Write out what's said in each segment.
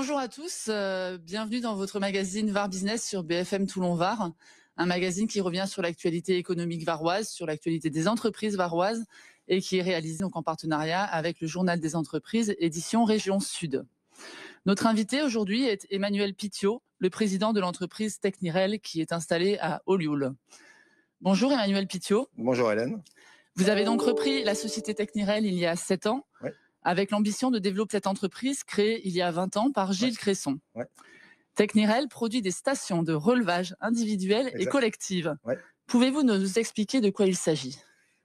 Bonjour à tous, bienvenue dans votre magazine VAR Business sur BFM Toulon Var, un magazine qui revient sur l'actualité économique varoise, sur l'actualité des entreprises varoises et qui est réalisé donc en partenariat avec le Journal des entreprises, édition Région Sud. Notre invité aujourd'hui est Emmanuel Pithiot, le président de l'entreprise Technirel qui est installée à Olioul. Bonjour Emmanuel Pithiot. Bonjour Hélène. Vous avez donc repris la société Technirel il y a 7 ans. Ouais. Avec l'ambition de développer cette entreprise créée il y a 20 ans par Gilles Cresson. Ouais. Technirel produit des stations de relevage individuelles et collectives. Ouais. Pouvez-vous nous expliquer de quoi il s'agit ?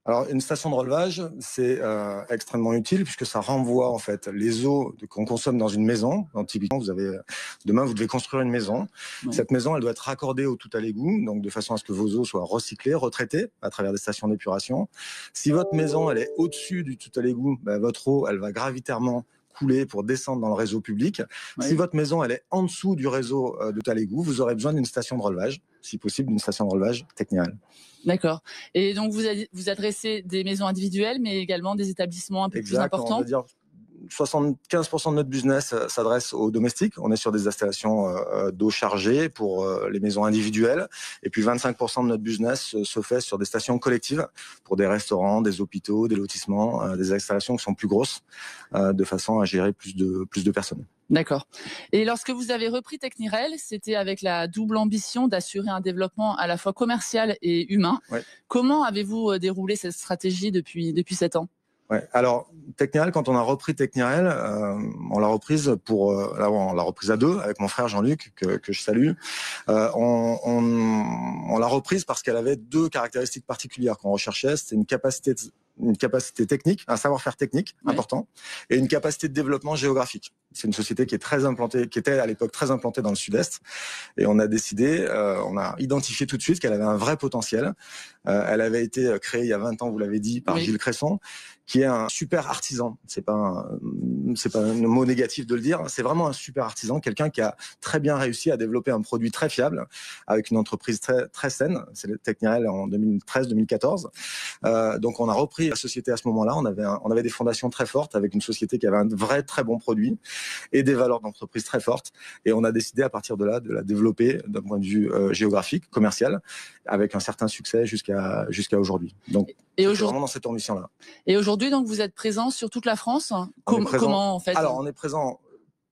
Alors, une station de relevage, c'est extrêmement utile puisque ça renvoie en fait les eaux qu'on consomme dans une maison. Donc, typiquement, demain, vous devez construire une maison. Ouais. Cette maison, elle doit être raccordée au tout à l'égout, donc de façon à ce que vos eaux soient recyclées, retraitées à travers des stations d'épuration. Si votre maison, elle est au-dessus du tout à l'égout, votre eau, elle va gravitairement couler pour descendre dans le réseau public. Oui. Si votre maison elle est en dessous du réseau de tout à l'égout, vous aurez besoin d'une station de relevage, si possible d'une station de relevage Technirel. D'accord. Et donc vous adressez des maisons individuelles, mais également des établissements un peu plus importants. On va dire 75% de notre business s'adresse aux domestiques. On est sur des installations d'eau chargée pour les maisons individuelles. Et puis 25% de notre business se fait sur des stations collectives pour des restaurants, des hôpitaux, des lotissements, des installations qui sont plus grosses, de façon à gérer plus de personnes. D'accord. Et lorsque vous avez repris Technirel, c'était avec la double ambition d'assurer un développement à la fois commercial et humain. Ouais. Comment avez-vous déroulé cette stratégie depuis 7 ans ? Ouais. Alors, Technirel, quand on a repris Technirel, on l'a reprise on l'a reprise à deux avec mon frère Jean-Luc que je salue. On l'a reprise parce qu'elle avait deux caractéristiques particulières qu'on recherchait. C'était une capacité technique, un savoir-faire technique important, et une capacité de développement géographique. C'est une société qui était à l'époque très implantée dans le sud-est, et on a identifié tout de suite qu'elle avait un vrai potentiel. Elle avait été créée il y a 20 ans, vous l'avez dit, par Gilles Cresson, qui est un super artisan. C'est pas un mot négatif de le dire. C'est vraiment un super artisan, quelqu'un qui a très bien réussi à développer un produit très fiable avec une entreprise très, très saine. C'est le Technirel en 2013-2014. Donc on a repris la société à ce moment-là. On avait des fondations très fortes avec une société qui avait un vrai très bon produit et des valeurs d'entreprise très fortes. Et on a décidé à partir de là de la développer d'un point de vue géographique, commercial, avec un certain succès jusqu'à aujourd'hui. Donc c'est vraiment dans cette ambition-là. Et aujourd'hui, donc, vous êtes présent sur toute la France. Comment en fait ? Alors, on est présent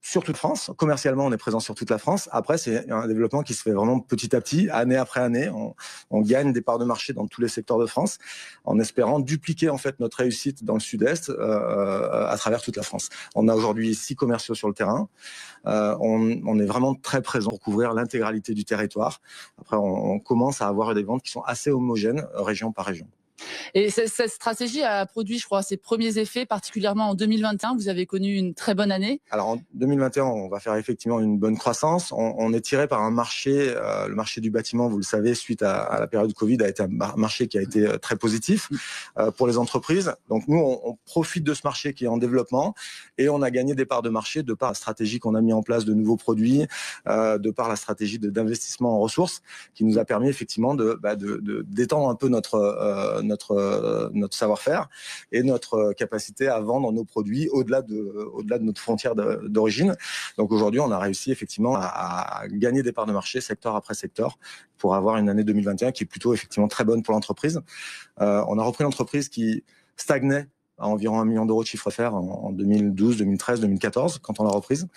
sur toute France. Commercialement, on est présent sur toute la France. Après, c'est un développement qui se fait vraiment petit à petit, année après année. On gagne des parts de marché dans tous les secteurs de France, en espérant dupliquer en fait notre réussite dans le Sud-Est à travers toute la France. On a aujourd'hui 6 commerciaux sur le terrain. On est vraiment très présent pour couvrir l'intégralité du territoire. Après, on commence à avoir des ventes qui sont assez homogènes, région par région. Et cette stratégie a produit, je crois, ses premiers effets, particulièrement en 2021. Vous avez connu une très bonne année. Alors en 2021, on va faire effectivement une bonne croissance. On est tiré par un marché, le marché du bâtiment, vous le savez, suite à la période Covid, a été un marché qui a été très positif pour les entreprises. Donc nous, on profite de ce marché qui est en développement et on a gagné des parts de marché de par la stratégie qu'on a mis en place de nouveaux produits, de par la stratégie d'investissement en ressources qui nous a permis effectivement d'étendre un peu notre savoir-faire et notre capacité à vendre nos produits au-delà de notre frontière d'origine. Donc aujourd'hui, on a réussi effectivement à gagner des parts de marché secteur après secteur pour avoir une année 2021 qui est plutôt effectivement très bonne pour l'entreprise. On a repris l'entreprise qui stagnait à environ 1 million d'euros de chiffre d'affaires en 2012, 2013, 2014, quand on l'a reprise.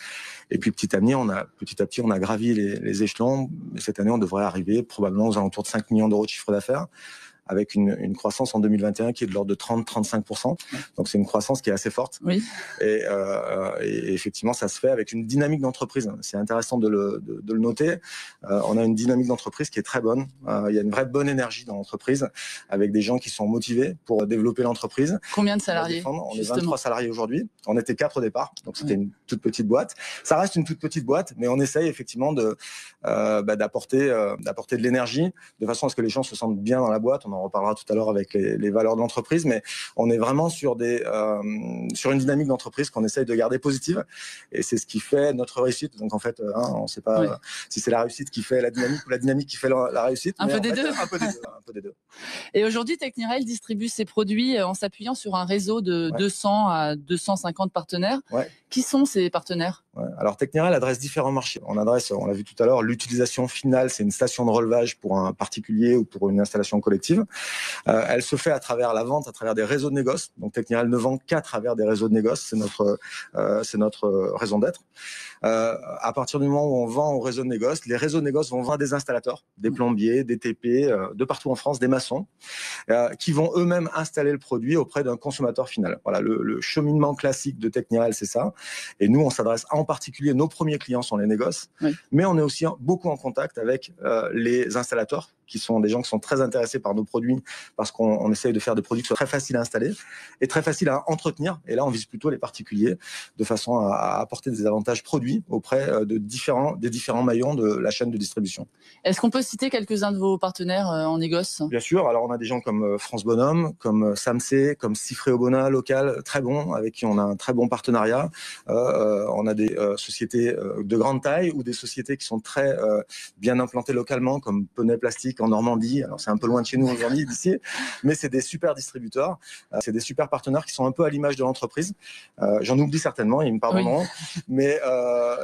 Et puis petit à petit, on a gravi les échelons. Cette année, on devrait arriver probablement aux alentours de 5 millions d'euros de chiffre d'affaires, avec une croissance en 2021 qui est de l'ordre de 30-35%. Donc c'est une croissance qui est assez forte. Oui. Et effectivement, ça se fait avec une dynamique d'entreprise. C'est intéressant de le noter. On a une dynamique d'entreprise qui est très bonne. Il y a une vraie bonne énergie dans l'entreprise, avec des gens qui sont motivés pour développer l'entreprise. Combien de salariés ? On est 23 salariés aujourd'hui. On était 4 au départ, donc c'était une toute petite boîte. Ça reste une toute petite boîte, mais on essaye effectivement d'apporter de l'énergie, de façon à ce que les gens se sentent bien dans la boîte. On en reparlera tout à l'heure avec les valeurs de l'entreprise, mais on est vraiment sur une dynamique d'entreprise qu'on essaye de garder positive, et c'est ce qui fait notre réussite. Donc en fait, on ne sait pas si c'est la réussite qui fait la dynamique ou la dynamique qui fait la réussite. Un peu des deux. Un peu des deux. Et aujourd'hui, Technirel distribue ses produits en s'appuyant sur un réseau de 200 à 250 partenaires. Ouais. Qui sont ces partenaires ? Ouais. Alors Technirel adresse différents marchés. On l'a vu tout à l'heure, l'utilisation finale, c'est une station de relevage pour un particulier ou pour une installation collective. Elle se fait à travers la vente, à travers des réseaux de négoce. Donc Technirel ne vend qu'à travers des réseaux de négoce, c'est notre raison d'être. À partir du moment où on vend au réseau de négoce, les réseaux de négoce vont vendre des installateurs, des plombiers, des TP, de partout en France, des maçons, qui vont eux-mêmes installer le produit auprès d'un consommateur final. Voilà, le cheminement classique de Technirel, c'est ça. Et nous, on s'adresse en particulier, nos premiers clients sont les négoces, mais on est aussi beaucoup en contact avec les installateurs, qui sont des gens qui sont très intéressés par nos produits, parce qu'on essaye de faire des produits qui soient très faciles à installer et très faciles à entretenir. Et là, on vise plutôt les particuliers, de façon à apporter des avantages produits auprès des différents maillons de la chaîne de distribution. Est-ce qu'on peut citer quelques-uns de vos partenaires en négoce? Bien sûr. Alors, on a des gens comme France Bonhomme, comme Samsé, comme Sifré-Obona local, très bon, avec qui on a un très bon partenariat. On a des sociétés de grande taille ou des sociétés qui sont très bien implantées localement, comme Penay Plastique en Normandie. Alors, c'est un peu loin de chez nous aujourd'hui, d'ici, mais c'est des super distributeurs. C'est des super partenaires qui sont un peu à l'image de l'entreprise. J'en oublie certainement, ils me pardonneront. Mais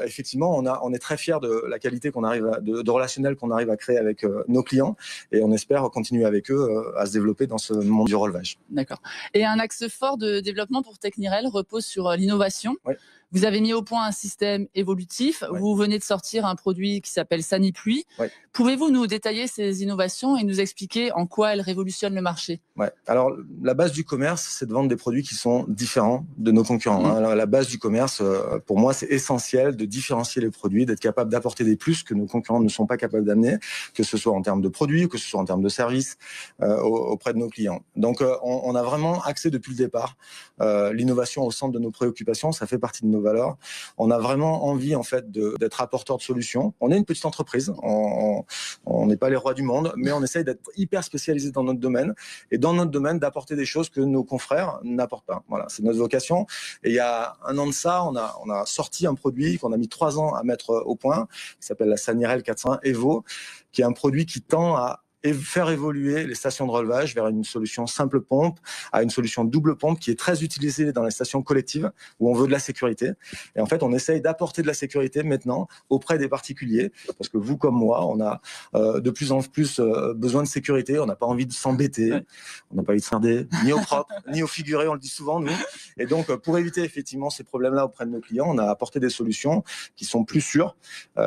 effectivement, on est très fiers de la qualité qu'on arrive de relationnel qu'on arrive à créer avec nos clients, et on espère continuer avec eux à se développer dans ce monde du relevage. D'accord. Et un axe fort de développement pour Technirel repose sur l'innovation. Oui. Vous avez mis au point un système évolutif. Oui. Vous venez de sortir un produit qui s'appelle Sanipluie. Oui. Pouvez-vous nous détailler ces innovations et nous expliquer en quoi elles révolutionnent le marché? Ouais. Alors, la base du commerce, c'est de vendre des produits qui sont différents de nos concurrents. Alors, la base du commerce, pour moi, c'est essentiel de différencier les produits, d'être capable d'apporter des plus que nos concurrents ne sont pas capables d'amener, que ce soit en termes de produits, que ce soit en termes de services auprès de nos clients. Donc, on a vraiment axé depuis le départ l'innovation au centre de nos préoccupations. Ça fait partie de nos valeurs. On a vraiment envie, en fait, d'être apporteur de solutions. On est une petite entreprise. On n'est pas les rois du monde, mais on essaye d'être hyper spécialisé dans notre domaine, et dans notre domaine d'apporter des choses que nos confrères n'apportent pas. Voilà, c'est notre vocation. Et il y a un an de ça, on a sorti un produit qu'on a mis 3 ans à mettre au point, qui s'appelle la Sanirel 401 Evo, qui est un produit qui tend à faire évoluer les stations de relevage vers une solution simple pompe à une solution double pompe qui est très utilisée dans les stations collectives où on veut de la sécurité. Et en fait, on essaye d'apporter de la sécurité maintenant auprès des particuliers, parce que vous comme moi, on a de plus en plus besoin de sécurité, on n'a pas envie de s'embêter, on n'a pas envie de se faire ni au propre, ni au figuré, on le dit souvent, nous. Et donc, pour éviter effectivement ces problèmes-là auprès de nos clients, on a apporté des solutions qui sont plus sûres,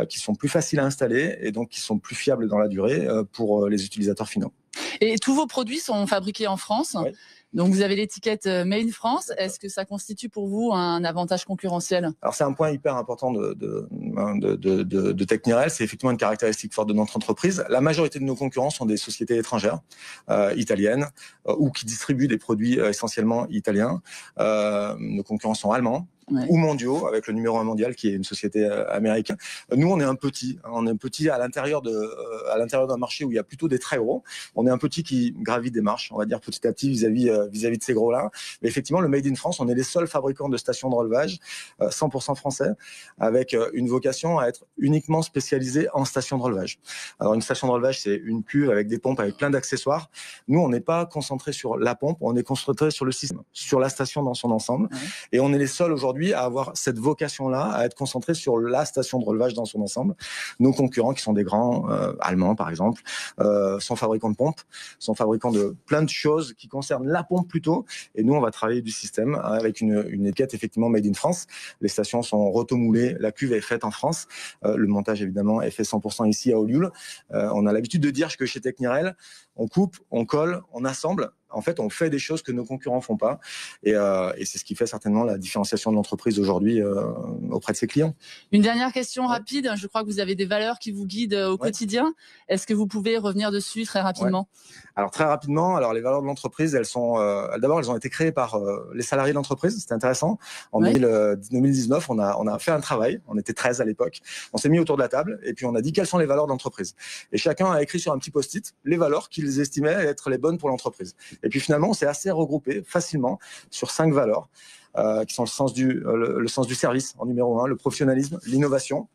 qui sont plus faciles à installer, et donc qui sont plus fiables dans la durée pour les utilisateurs finaux. Et tous vos produits sont fabriqués en France. Oui. Donc vous avez l'étiquette Made in France. Est-ce que ça constitue pour vous un avantage concurrentiel? Alors c'est un point hyper important de Technirel, c'est effectivement une caractéristique forte de notre entreprise. La majorité de nos concurrents sont des sociétés étrangères, italiennes, ou qui distribuent des produits essentiellement italiens. Nos concurrents sont allemands. Ou mondiaux, avec le numéro 1 mondial qui est une société américaine. Nous, on est un petit à l'intérieur d'un marché où il y a plutôt des très gros. On est un petit qui gravit des marches, on va dire petit à petit vis-à-vis de ces gros-là. Mais effectivement, le Made in France, on est les seuls fabricants de stations de relevage 100% français, avec une vocation à être uniquement spécialisé en stations de relevage. Alors une station de relevage, c'est une cuve avec des pompes, avec plein d'accessoires. Nous, on n'est pas concentré sur la pompe, on est concentré sur le système, sur la station dans son ensemble. Et on est les seuls aujourd'hui à avoir cette vocation-là, à être concentré sur la station de relevage dans son ensemble. Nos concurrents, qui sont des grands allemands, par exemple, sont fabricants de pompes, sont fabricants de plein de choses qui concernent la pompe plutôt. Et nous, on va travailler du système avec une étiquette effectivement Made in France. Les stations sont rotomoulées, la cuve est faite en France. Le montage, évidemment, est fait 100% ici à Olioul. On a l'habitude de dire que chez Technirel, on coupe, on colle, on assemble. En fait, on fait des choses que nos concurrents font pas, et c'est ce qui fait certainement la différenciation de l'entreprise aujourd'hui auprès de ses clients. Une dernière question rapide. Je crois que vous avez des valeurs qui vous guident au quotidien. Est-ce que vous pouvez revenir dessus très rapidement? Alors très rapidement, les valeurs de l'entreprise, d'abord elles ont été créées par les salariés de l'entreprise. C'était intéressant. En 2019, on a fait un travail. On était 13 à l'époque. On s'est mis autour de la table et puis on a dit quelles sont les valeurs de l'entreprise. Et chacun a écrit sur un petit post-it les valeurs qu'ils estimaient être les bonnes pour l'entreprise. Et puis finalement, on s'est assez regroupé facilement sur 5 valeurs qui sont le sens du service en numéro 1, le professionnalisme, l'innovation,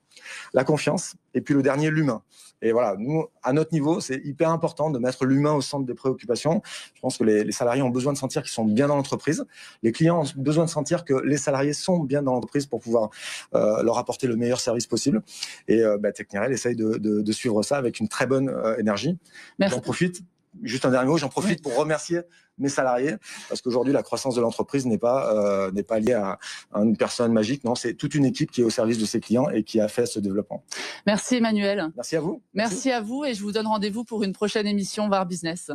la confiance, et puis le dernier, l'humain. Et voilà, nous, à notre niveau, c'est hyper important de mettre l'humain au centre des préoccupations. Je pense que les salariés ont besoin de sentir qu'ils sont bien dans l'entreprise. Les clients ont besoin de sentir que les salariés sont bien dans l'entreprise pour pouvoir leur apporter le meilleur service possible. Et Technirel essaye de suivre ça avec une très bonne énergie. J'en profite. Juste un dernier mot, j'en profite pour remercier mes salariés, parce qu'aujourd'hui, la croissance de l'entreprise n'est pas liée à une personne magique. Non, c'est toute une équipe qui est au service de ses clients et qui a fait ce développement. Merci Emmanuel. Merci à vous. Merci à vous et je vous donne rendez-vous pour une prochaine émission VAR Business.